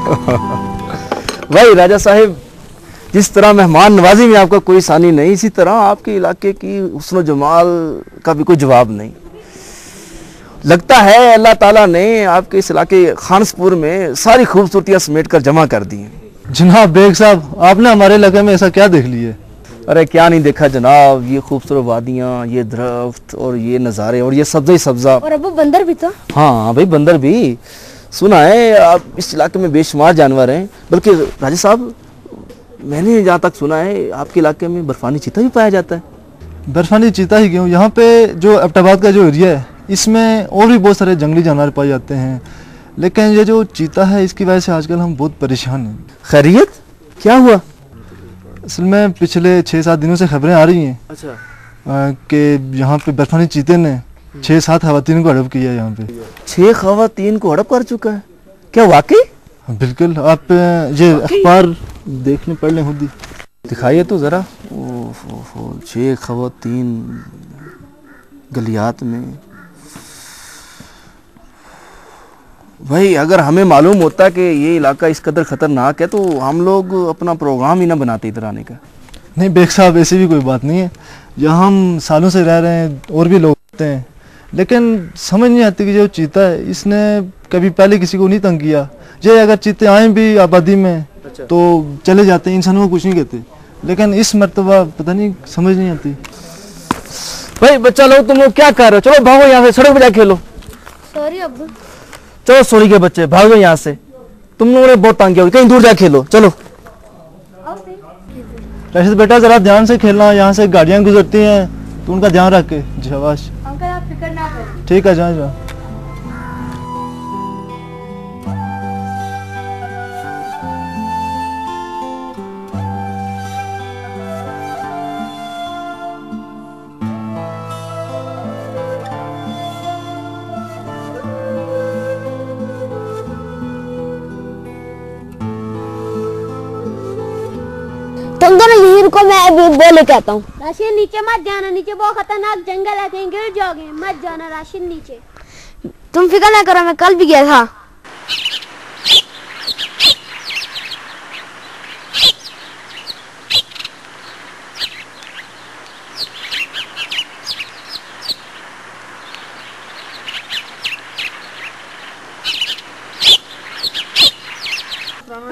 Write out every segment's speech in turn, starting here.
भाई राजा साहिब, जिस तरह मेहमान नवाजी में आपका कोई सानी नहीं, इसी तरह आपके इलाके की हुस्न जमाल का भी कोई जवाब नहीं। लगता है अल्लाह ताला ने आपके इस इलाके खानसपुर में सारी खूबसूरतियां समेट कर जमा कर दी हैं। जनाब बेग साहब, आपने हमारे इलाके में ऐसा क्या देख लिया? अरे क्या नहीं देखा जनाब, ये खूबसूरत वादियाँ, ये दरख्त और ये नज़ारे और ये सब्ज़ा ही सब्ज़ा। और अब बंदर भी तो। हाँ भाई बंदर भी। सुना है आप इस इलाके में बेशुमार जानवर हैं, बल्कि राजा साहब मैंने जहाँ तक सुना है आपके इलाके में बर्फानी चीता भी पाया जाता है। बर्फानी चीता ही क्यों, यहाँ पे जो एबटाबाद का जो एरिया है इसमें और भी बहुत सारे जंगली जानवर पाए जाते हैं, लेकिन ये जो चीता है इसकी वजह से आजकल हम बहुत परेशान हैं। खैरियत, क्या हुआ? असल में पिछले 6-7 दिनों से खबरें आ रही हैं कि यहाँ पे बर्फानी चीते ने 6-7 खवातीन को हड़प किया है। यहाँ पे 6 खवातीन को हड़प कर चुका है, क्या वाकई? बिल्कुल, आप ये अखबार देखने पढ़ लें, खुद ही दिखाइए तो ज़रा। 6 खवातीन गलियात में। भाई अगर हमें मालूम होता कि ये इलाका इस कदर ख़तरनाक है तो हम लोग अपना प्रोग्राम ही ना बनाते इधर आने का। नहीं बेग साहब, ऐसी भी कोई बात नहीं है। यहाँ हम सालों से रह रहे हैं और भी लोग रहते हैं, लेकिन समझ नहीं आती कि जो चीता है इसने कभी पहले किसी को नहीं तंग किया। ये अगर चीते आए भी आबादी में तो चले जाते हैं, इंसानों को कुछ नहीं कहते, लेकिन इस मर्तबा पता नहीं, समझ नहीं आती। भाई बच्चा लोग, तुम लोग क्या कर रहे हो? चलो भागो यहाँ से, सड़क पे जाके खेलो। सॉरी अब्बू। चलो सोरी के बच्चे, भागो यहाँ से, तुम लोगों ने बहुत तंग किया, कहीं दूर जाके खेलो। चलो राशिद बेटा, जरा ध्यान से खेलना, यहाँ से गाड़ियाँ गुजरती हैं तो उनका ध्यान रख के। शाबाश अंकल, आप फिक्र ना करें। ठीक है, जा। तुम दोनों यहीं रुको, मैं अभी बोले कहता हूँ। राशिद नीचे मत जाना, नीचे बहुत खतरनाक जंगल है, कहीं गिर जाओगे, मत जाना राशिद नीचे। तुम फिक्र ना करो, मैं कल भी गया था।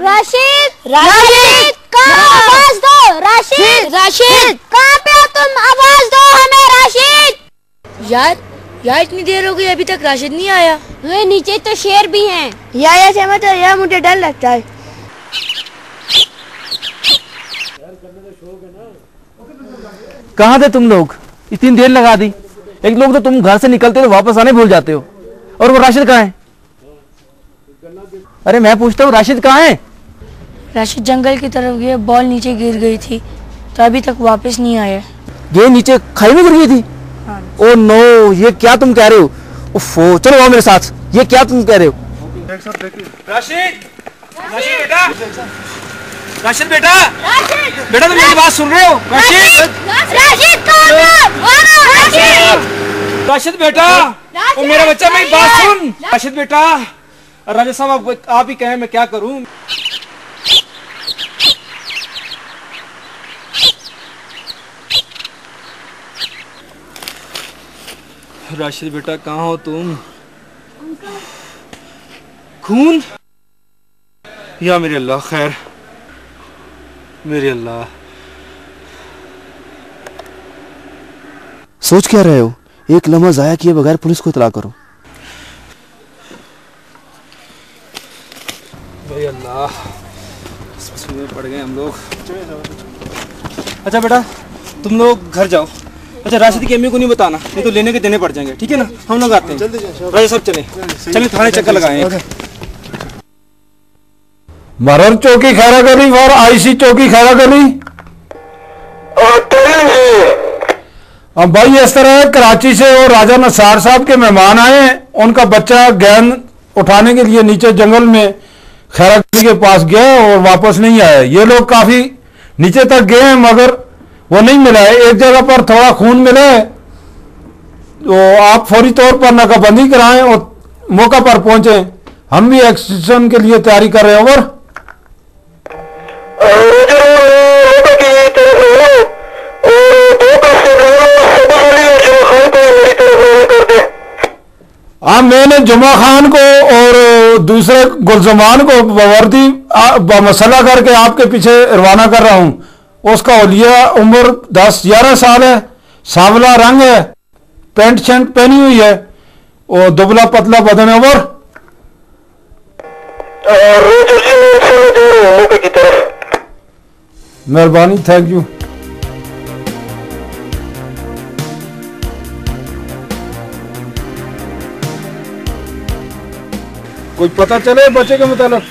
राशिद, राशिद, आवाज दो। राशिद, राशिद, कहाँ पे हो तुम? आवाज दो हमें राशिद। यार इतनी देर हो गई, अभी तक राशिद नहीं आया। वे नीचे तो शेर भी हैं। या समझ यार, मुझे डर लगता है। कहाँ थे तुम लोग? इतनी देर लगा दी। एक लोग तो तुम घर से निकलते हो वापस आने भूल जाते हो। और वो राशिद कहाँ है? अरे मैं पूछता हूँ राशिद कहाँ है? राशिद जंगल की तरफ गए, बॉल नीचे गिर गई थी तो अभी तक वापस नहीं आया। ये नीचे खाई में गिर गई थी? हाँ। ओ नो, ये क्या तुम कह रहे हो? उफ़ो, चलो आओ मेरे साथ। ये क्या तुम कह रहे हो? राशिद, राशिद बेटा, राशिद बेटा, बेटा तुम मेरी बात सुन रहे हो? राशिद, राशिद बेटा, ओ मेरा बच्चा, मेरी बात सुन। राशिद बेटा, राजा साहब आप ही कहें, मैं क्या करूं? राशिद बेटा, कहाँ हो तुम? खून? या मेरे अल्लाह, खैर मेरे अल्लाह। सोच क्या रहे हो? एक लम्हा जाया किए बगैर पुलिस को इतला करो। भाई अल्लाह, में पड़ गए हम लोग। अच्छा बेटा, तुम लोग घर जाओ। अच्छा राशिद की अम्मी को नहीं बताना, नहीं तो लेने के देने पड़ जाएंगे, ठीक है ना? हम लोग आते हैं। राजा साहब चले थाने चक्कर लगाए। मरर चौकी खैरा गली और आईसी चौकी खैरा गली। अब भाई इस तरह कराची से और राजा नसार साहब के मेहमान आए, उनका बच्चा गेंद उठाने के लिए नीचे जंगल में खैरा गली के पास गया और वापस नहीं आया। ये लोग काफी नीचे तक गए हैं मगर वो नहीं मिला है। एक जगह पर थोड़ा खून मिला है तो आप फौरी तौर पर नाकाबंदी कराएं और मौका पर पहुंचे। हम भी एक्सटेंशन के लिए तैयारी कर रहे हैं। ओवर। हाँ, मैंने जुमा खान को और दूसरे गुलजमान को वर्दी मसला करके आपके पीछे रवाना कर रहा हूँ। उसका औलिया उम्र 10-11 साल है, सांवला रंग है, पैंट शर्ट पहनी हुई है और दुबला पतला बदन है। ओवर। मेहरबानी, थैंक यू। कोई पता चले बच्चे के मुताबिक?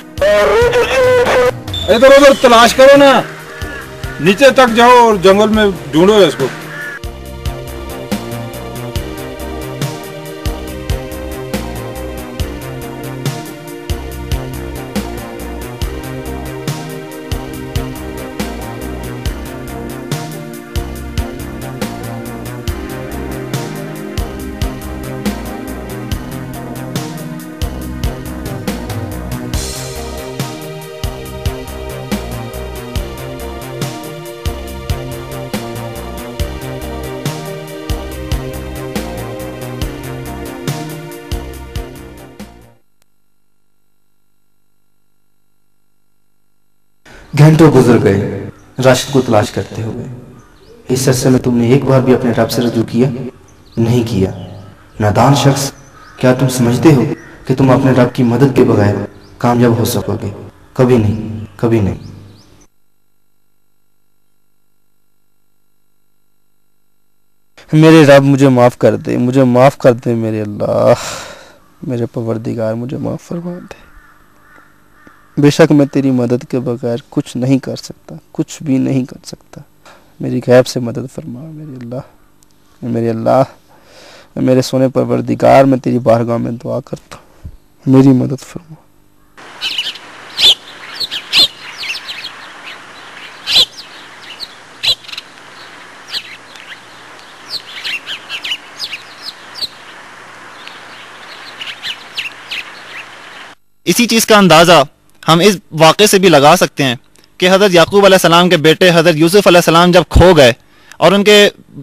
इधर उधर तलाश करो ना, नीचे तक जाओ और जंगल में ढूंढो इसको। घंटों गुजर गए राशिद को तलाश करते हुए। इस अरसे में तुमने एक बार भी अपने रब से रजू किया? नहीं किया। नादान शख्स, क्या तुम समझते हो कि तुम अपने रब की मदद के बगैर कामयाब हो सकोगे? कभी नहीं, कभी नहीं। मेरे रब मुझे माफ़ कर दे, मुझे माफ़ कर दे मेरे अल्लाह, मेरे परवरदिगार मुझे माफ़ फरमा दे। बेशक मैं तेरी मदद के बगैर कुछ नहीं कर सकता, कुछ भी नहीं कर सकता। मेरी गैब से मदद फरमा मेरे अल्लाह, मेरे अल्लाह, मेरे सोने परवरदिगार, मैं तेरी बारगाह में दुआ करता हूँ, मेरी मदद फरमा। इसी चीज़ का अंदाज़ा हम इस वाक़े से भी लगा सकते हैं कि हज़रत याकूब अलैहिस्सलाम के बेटे हज़रत यूसुफ अलैहिस्सलाम जब खो गए और उनके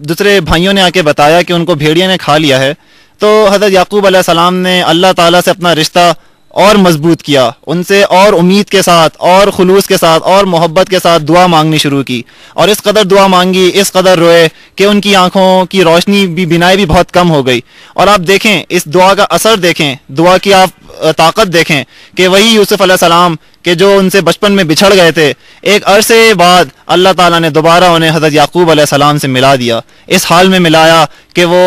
दूसरे भाइयों ने आके बताया कि उनको भेड़िया ने खा लिया है, तो हज़रत याकूब अलैहिस्सलाम ने अल्लाह ताला से अपना रिश्ता और मजबूत किया, उनसे और उम्मीद के साथ और खुलूस के साथ और मोहब्बत के साथ दुआ मांगनी शुरू की। और इस कदर दुआ मांगी, इस कदर रोए कि उनकी आंखों की रोशनी भी, बिनाई भी बहुत कम हो गई। और आप देखें, इस दुआ का असर देखें, दुआ की आप ताकत देखें कि वही यूसुफ अलैहिस्सलाम के जो उनसे बचपन में बिछड़ गए थे, एक अरसे बाद अल्लाह ताला ने दोबारा उन्हें हज़रत याकूब अलैहिस्सलाम से मिला दिया। इस हाल में मिलाया कि वो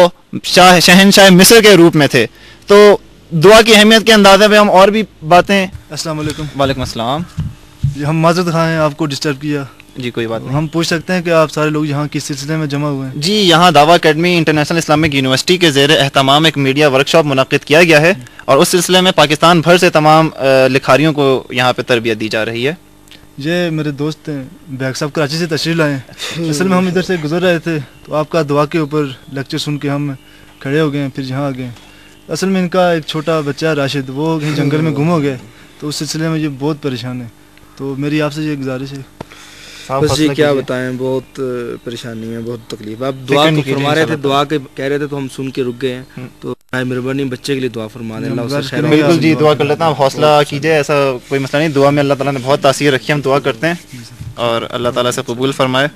शहनशाह मिस्र के रूप में थे। तो दुआ की अहमियत के अंदाजे में हम और भी बातें। अस्सलाम वालेकुम। वालेकुम अस्सलाम जी, हम माजरत खाएं आपको डिस्टर्ब किया जी। कोई बात नहीं। हम पूछ सकते हैं कि आप सारे लोग यहाँ किस सिलसिले में जमा हुए हैं? जी, यहाँ दावा अकेडमी इंटरनेशनल इस्लामिक यूनिवर्सिटी के ज़ेर एहतमाम एक मीडिया वर्कशॉप मुनक़िद किया गया है और उस सिलसिले में पाकिस्तान भर से तमाम लिखारियों को यहाँ पे तरबियत दी जा रही है। ये मेरे दोस्त हैं, बैग साहब कराची से तशरीफ़ लाए हैं। असल में हम इधर से गुजर रहे थे तो आपका दुआ के ऊपर लेक्चर सुन के हम खड़े हो गए, फिर यहाँ आ गए। असल में इनका एक छोटा बच्चा राशिद, वो कहीं जंगल में गुम हो गया, तो उस सिलसिले में ये बहुत परेशान है। तो मेरी आपसे ये गुजारिश है। बस जी क्या बताएं, बहुत परेशानी है, बहुत तकलीफ। आप दुआ तो फरमा रहे थे, दुआ के कह रहे थे तो हम सुन के रुक गए हैं। तो मेहरबानी बच्चे के लिए दुआ फरमा दें, अल्लाह उसे खैर। बिल्कुल जी, दुआ कर लेते हैं, आप हौसला कीजिए, ऐसा कोई मसला नहीं। दुआ में अल्लाह ताला ने बहुत तासीर रखी है, हम दुआ करते हैं और अल्लाह ताला से कबूल फरमाए।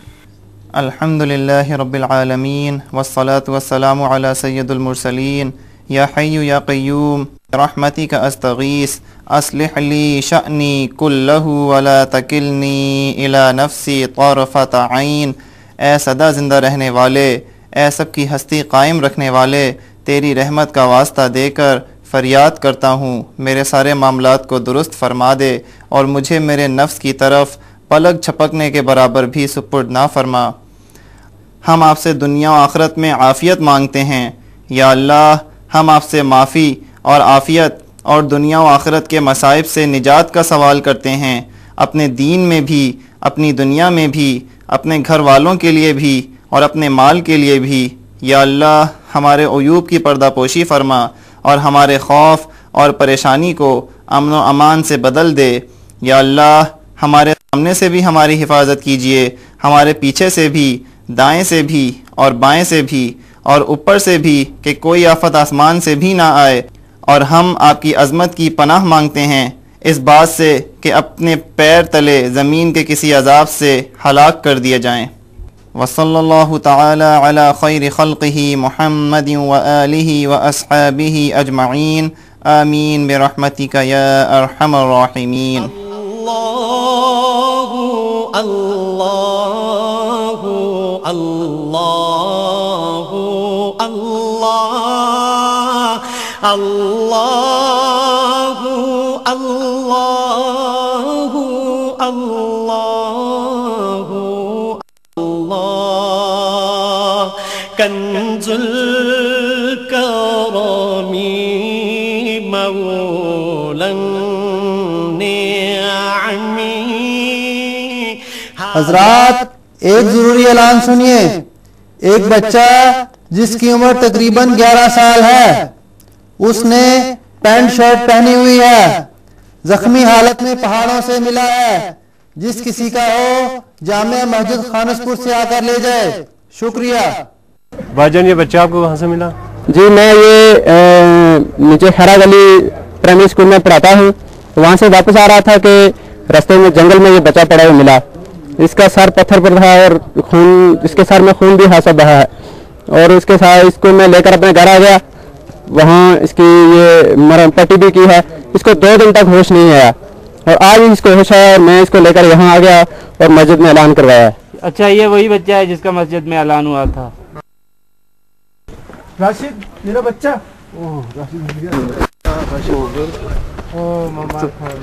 अल्हम्दुलिल्लाहि रब्बिल आलमीन वस्सलातु वस्सलामु अला सय्यिदिल मुरसलीन या हय्यु या क़य्यूम रहमतिका अस्तगीस अस्लिह ली शअनी कुल्लहु वला तकिलनी इला नफ्सी तरफत ऐन। ए सदा ज़िंदा रहने वाले, ए सब की हस्ती कायम रखने वाले, तेरी रहमत का वास्ता देकर फरियाद करता हूँ, मेरे सारे मामलात को दुरुस्त फरमा दे और मुझे मेरे नफ्स की तरफ पलक झपकने के बराबर भी सुपुर्द ना फरमा। हम आपसे दुनिया और आखिरत में आफ़ियत मांगते हैं। या अल्लाह, हम आपसे माफ़ी और आफ़ियत और दुनिया और आखिरत के मसाइब से निजात का सवाल करते हैं, अपने दीन में भी, अपनी दुनिया में भी, अपने घर वालों के लिए भी और अपने माल के लिए भी। या अल्लाह, हमारे अयूब की पर्दापोशी फरमा और हमारे खौफ और परेशानी को अमन व अमान से बदल दे। या अल्लाह हमारे सामने से भी हमारी हिफाजत कीजिए, हमारे पीछे से भी, दाएं से भी और बाएं से भी और ऊपर से भी, कि कोई आफत आसमान से भी ना आए। और हम आपकी अज़मत की पनाह मांगते हैं इस बात से कि अपने पैर तले ज़मीन के किसी अज़ाब से हलाक कर दिए जाएँ। वसल्लल्लाहु तआला अला खैरि खल्क़िही मुहम्मदिन व आलिही व अस्हाबिही अजमईन आमीन बिरहमतिका या अरहमर राहिमीन। अल्लाहु अल्लाहु अल्लाहु अल्लाह अल्लाहु अल्लाहु अल्लाहु अल्लाह कंजुल करमी मौलन निअमी। हजरात, एक जरूरी ऐलान सुनिए। एक बच्चा जिसकी उम्र तकरीबन 11 साल है, उसने पैंट शर्ट पहनी हुई है, जख्मी हालत में पहाड़ों से मिला है। जिस किसी का हो जामिया मस्जिद खानसपुर से आकर ले जाए। शुक्रिया। भाईजान, ये बच्चा आपको कहाँ से मिला? जी, मैं ये नीचे खैरा गली प्राइमरी स्कूल में पढ़ाता हूँ। वहाँ से वापस आ रहा था कि रास्ते में जंगल में ये बच्चा पड़ा हुआ मिला। इसका सर पत्थर पर था और खून, इसके सर में खून भी खासा बहा है। और उसके साथ इसको मैं लेकर अपने घर आ गया। वहाँ इसकी ये मरहम पट्टी भी की है। इसको 2 दिन तक होश नहीं आया और आज इसको होश आया और मैं इसको लेकर यहाँ आ गया और मस्जिद में ऐलान करवाया। अच्छा, ये वही बच्चा है जिसका मस्जिद में ऐलान हुआ था? राशिद, मेरा बच्चा। ओह, राशिद मिल गया।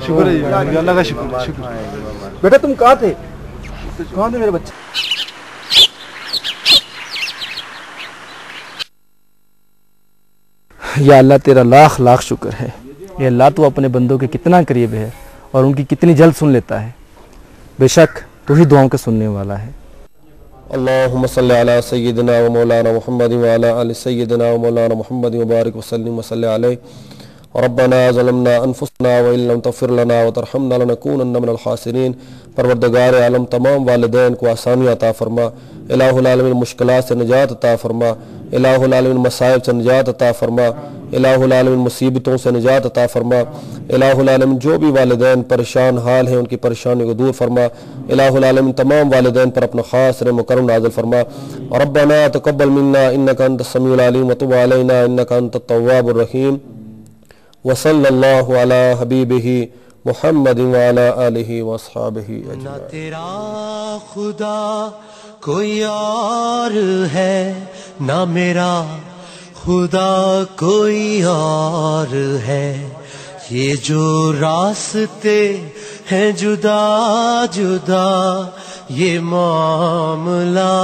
शुक्र है अल्लाह का शुक्र। बेटा तुम कहाँ थे? कहाँ थे मेरे बच्चे? या अल्लाह, तेरा लाख लाख शुक्र है। ये अल्लाह, तू अपने बंदों के कितना करीब है और उनकी कितनी जल्द सुन लेता है। बेशक तू ही दुआओं के सुनने वाला है। अल्लाहुम्मा सल्ली अला सय्यिदिना व मौलाना मुहम्मद व अला आलि सय्यिदिना व मौलाना मुहम्मद व बारिक व सल्लिम व सल्लि अलैहि। रब्बना ज़लमना अनफुसना व इल्लम तग़फिर लना व तरहमना लनकूनन्ना मिनल खासिरीन। परवरदिगार आलम, तमाम वालिदैन को आसानी अता फरमा। इलाहुल आलमीन, मुश्किलात से निजात अता फरमा। इलाहुल आलमीन, मसाइब से निजात अता फरमा। इलाहुल आलमीन, मुसीबतों से निजात अता फरमा। इलाहुल आलमीन, जो भी वालिदैन परेशान हाल हैं उनकी परेशानी को दूर फरमा। इलाहुल आलमीन, तमाम वालिदैन पर अपना खास रहम व करम नाज़िल फरमा। रब्बना तक़ब्बल मिन्ना इन्नका अंतस समीउल अलीम व तुब अलैना इन्नका अंतत तव्वाबुर रहीम। व सल्लल्लाहु अला हबीबिही मुहम्मदिन व अला आलिही व अस्हाबिही अजमईन। ना तेरा खुदा कोई और है, ना मेरा खुदा कोई और है। ये जो रास्ते हैं जुदा जुदा, ये मामला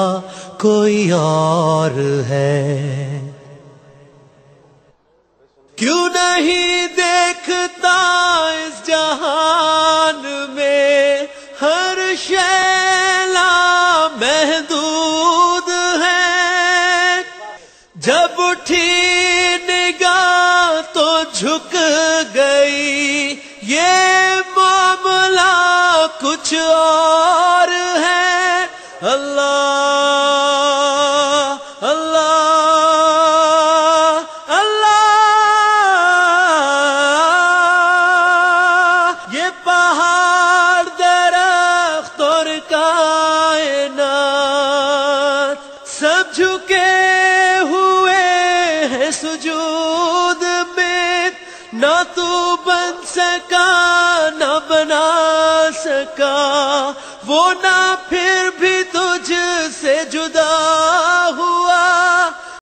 कोई और है। क्यों नहीं देखता इस जहान में हर शैला महदूद है। जब उठी निगाह तो झुक गई, ये मामला कुछ और है। अल्लाह अल्लाह सुजूद में, ना तू बन सका ना बना सका, वो ना फिर भी तुझसे जुदा